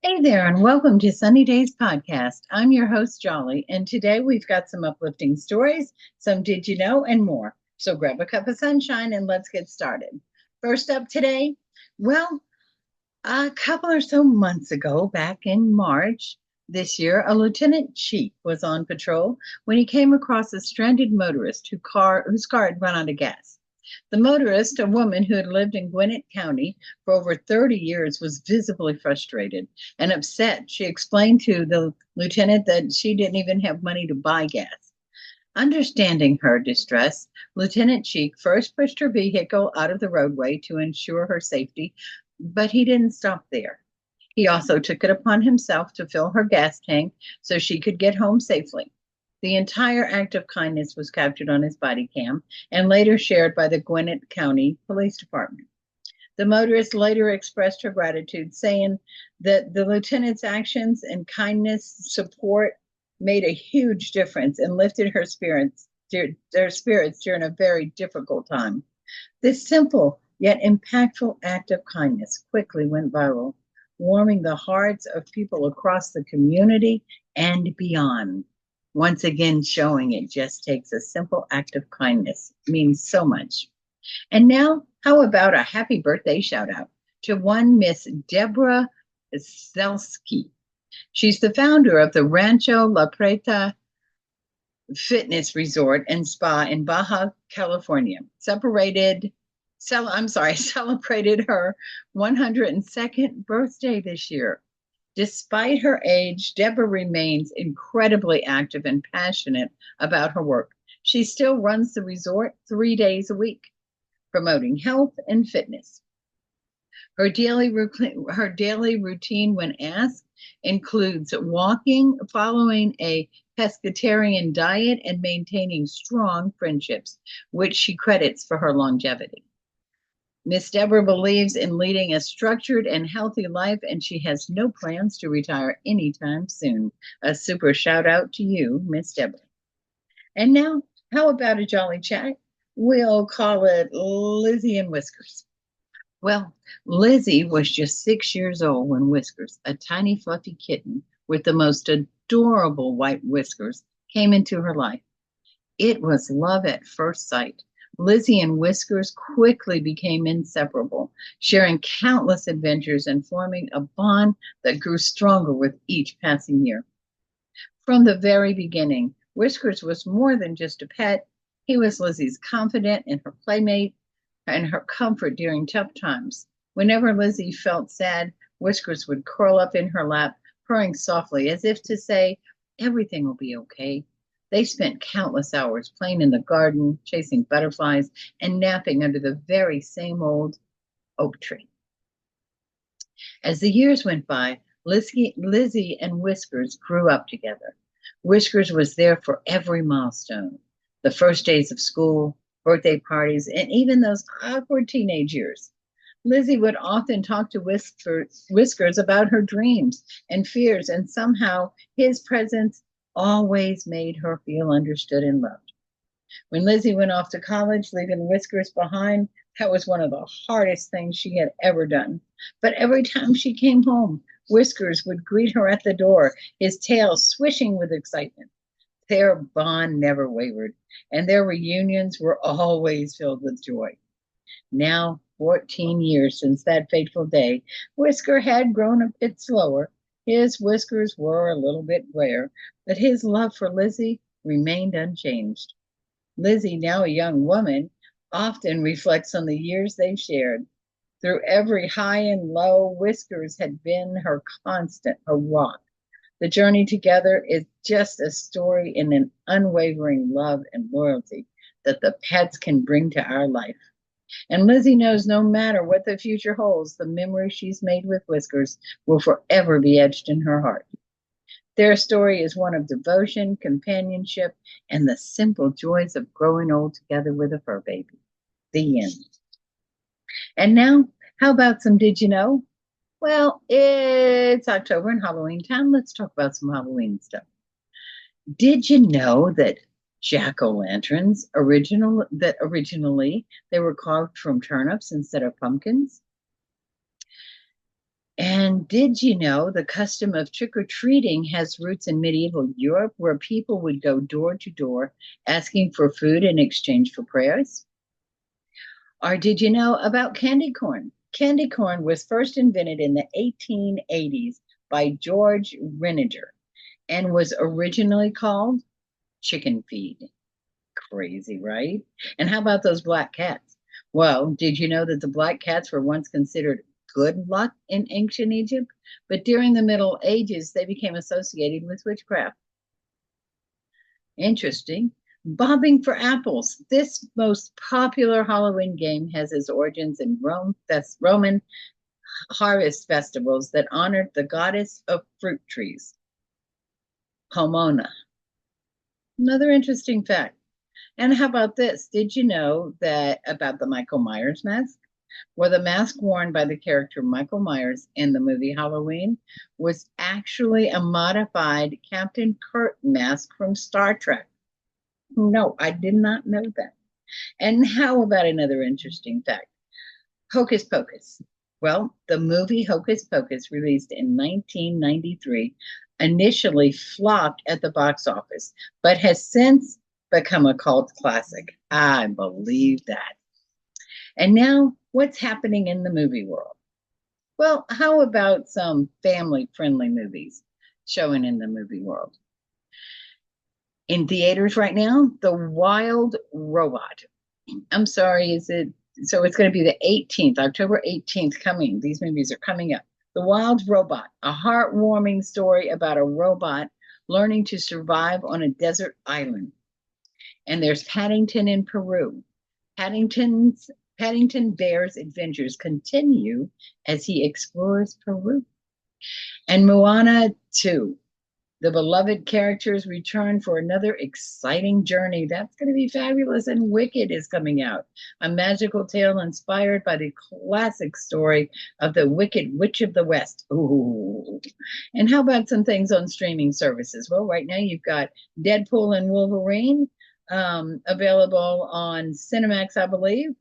Hey there, and welcome to Sunny Days Podcast. I'm your host, Jolly, and today we've got some uplifting stories, some did you know, and more. So grab a cup of sunshine and let's get started. First up today, well, a couple or so months ago, back in March this year, a lieutenant chief was on patrol when he came across a stranded motorist whose car had run out of gas. The motorist, a woman who had lived in Gwinnett County for over 30 years, was visibly frustrated and upset. She explained to the lieutenant that she didn't even have money to buy gas. Understanding her distress, Lieutenant Cheek first pushed her vehicle out of the roadway to ensure her safety, but he didn't stop there. He also took it upon himself to fill her gas tank so she could get home safely. The entire act of kindness was captured on his body cam and later shared by the Gwinnett County Police Department. The motorist later expressed her gratitude, saying that the lieutenant's actions and kindness support made a huge difference and lifted their spirits during a very difficult time. This simple yet impactful act of kindness quickly went viral, warming the hearts of people across the community and beyond. Once again, showing it just takes a simple act of kindness means so much. And now, how about a happy birthday shout out to one Miss Deborah Zelsky? She's the founder of the Rancho La Preta Fitness Resort and Spa in Baja California. Celebrated her 102nd birthday this year. Despite her age, Deborah remains incredibly active and passionate about her work. She still runs the resort 3 days a week, promoting health and fitness. Her daily routine, when asked, includes walking, following a pescatarian diet, and maintaining strong friendships, which she credits for her longevity. Miss Deborah believes in leading a structured and healthy life, and she has no plans to retire anytime soon. A super shout out to you, Miss Deborah. And now, how about a jolly chat? We'll call it Lizzie and Whiskers. Well, Lizzie was just 6 years old when Whiskers, a tiny fluffy kitten with the most adorable white whiskers, came into her life. It was love at first sight. Lizzie and Whiskers quickly became inseparable, sharing countless adventures and forming a bond that grew stronger with each passing year. From the very beginning, Whiskers was more than just a pet. He was Lizzie's confidant and her playmate and her comfort during tough times. Whenever Lizzie felt sad, Whiskers would curl up in her lap, purring softly as if to say, "Everything will be okay." They spent countless hours playing in the garden, chasing butterflies, and napping under the very same old oak tree. As the years went by, Lizzie and Whiskers grew up together. Whiskers was there for every milestone, the first days of school, birthday parties, and even those awkward teenage years. Lizzie would often talk to Whiskers about her dreams and fears, and somehow his presence always made her feel understood and loved. When Lizzie went off to college, leaving Whiskers behind, that was one of the hardest things she had ever done. But every time she came home, Whiskers would greet her at the door, his tail swishing with excitement. Their bond never wavered, and their reunions were always filled with joy. Now, 14 years since that fateful day, Whisker had grown a bit slower. His whiskers were a little bit grayer, but his love for Lizzie remained unchanged. Lizzie, now a young woman, often reflects on the years they shared. Through every high and low, Whiskers had been her constant, her rock. The journey together is just a story in an unwavering love and loyalty that the pets can bring to our life. And Lizzie knows no matter what the future holds, the memory she's made with Whiskers will forever be etched in her heart. Their story is one of devotion, companionship, and the simple joys of growing old together with a fur baby. The end. And now, how about some Did You Know? Well, it's October and Halloween time. Let's talk about some Halloween stuff. Did you know that jack-o'-lanterns originally they were carved from turnips instead of pumpkins? And Did you know the custom of trick-or-treating has roots in medieval Europe where people would go door to door asking for food in exchange for prayers? Or did you know about candy corn? Candy corn was first invented in the 1880s by George Renninger and was originally called chicken feed. Crazy, right? And how about those black cats? Well, did you know that the black cats were once considered good luck in ancient Egypt? But during the Middle Ages, they became associated with witchcraft. Interesting. Bobbing for apples. This most popular Halloween game has its origins in Roman harvest festivals that honored the goddess of fruit trees, Pomona. Another interesting fact. And how about this? Did you know that about the Michael Myers mask? Well, the mask worn by the character Michael Myers in the movie Halloween was actually a modified Captain Kirk mask from Star Trek. No, I did not know that. And how about another interesting fact? Hocus Pocus. Well, the movie Hocus Pocus, released in 1993, initially flopped at the box office, but has since become a cult classic. I believe that. And now, what's happening in the movie world? Well, how about some family-friendly movies showing in the movie world? In theaters right now, The Wild Robot. I'm sorry, is it? So it's going to be the 18th, October 18th coming. These movies are coming up. The Wild Robot, a heartwarming story about a robot learning to survive on a desert island. And there's Paddington in Peru. Paddington Bear's adventures continue as he explores Peru. And Moana 2. The beloved characters return for another exciting journey. That's going to be fabulous. And Wicked is coming out, a magical tale inspired by the classic story of the Wicked Witch of the West. Ooh. And how about some things on streaming services? Well, right now you've got Deadpool and Wolverine available on Cinemax, I believe.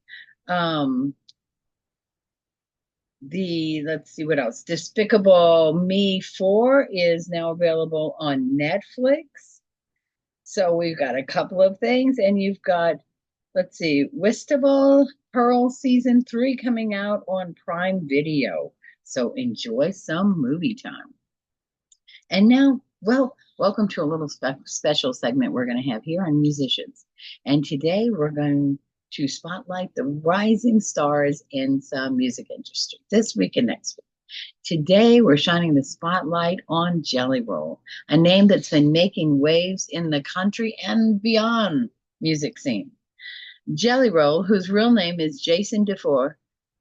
Let's see what else. Despicable Me 4 is now available on Netflix. So we've got a couple of things, and you've got, let's see, Wistable Pearl Season 3 coming out on Prime Video. So enjoy some movie time. And now, well, welcome to a little special segment we're going to have here on musicians. And today we're going to spotlight the rising stars in some music industry this week and next week. Today, we're shining the spotlight on Jelly Roll, a name that's been making waves in the country and beyond music scene. Jelly Roll, whose real name is Jason DeFore,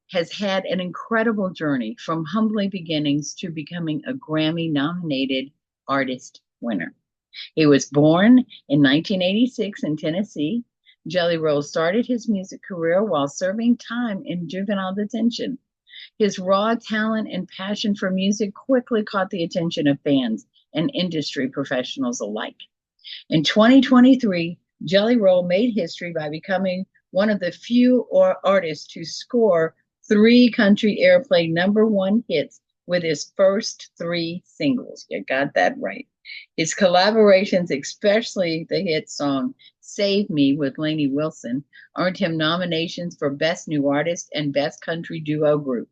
has had an incredible journey from humbly beginnings to becoming a Grammy-nominated artist winner. He was born in 1986 in Tennessee. Jelly Roll started his music career while serving time in juvenile detention. His raw talent and passion for music quickly caught the attention of fans and industry professionals alike. In 2023, Jelly Roll made history by becoming one of the few artists to score 3 country airplay #1 hits with his first 3 singles. You got that right. His collaborations, especially the hit song Save Me with Lainey Wilson, earned him nominations for Best New Artist and Best Country Duo Group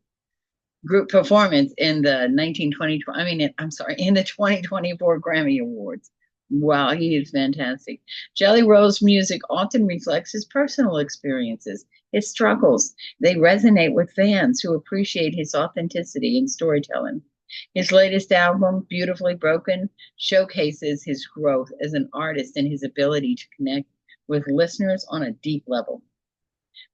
performance in the in the 2024 Grammy Awards. Wow, he is fantastic. Jelly Roll's music often reflects his personal experiences, his struggles. They resonate with fans who appreciate his authenticity and storytelling. His latest album, Beautifully Broken, showcases his growth as an artist and his ability to connect with listeners on a deep level.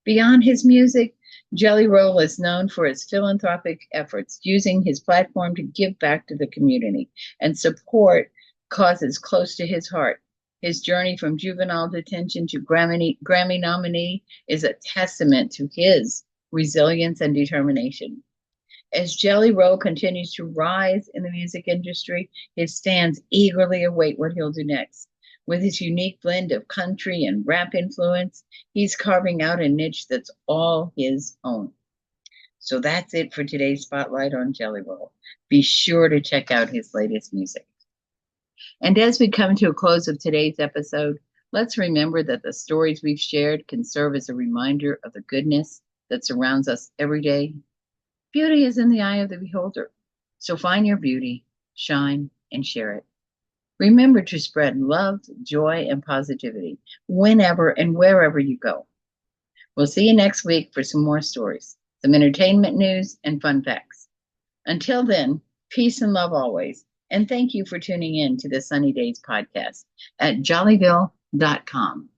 Beyond his music, Jelly Roll is known for his philanthropic efforts, using his platform to give back to the community and support causes close to his heart. His journey from juvenile detention to Grammy nominee is a testament to his resilience and determination. As Jelly Roll continues to rise in the music industry, his fans eagerly await what he'll do next. With his unique blend of country and rap influence, he's carving out a niche that's all his own. So that's it for today's Spotlight on Jelly Roll. Be sure to check out his latest music. And as we come to a close of today's episode, let's remember that the stories we've shared can serve as a reminder of the goodness that surrounds us every day. Beauty is in the eye of the beholder. So find your beauty, shine, and share it. Remember to spread love, joy, and positivity whenever and wherever you go. We'll see you next week for some more stories, some entertainment news, and fun facts. Until then, peace and love always. And thank you for tuning in to the Sunny Days podcast at jollyville.com.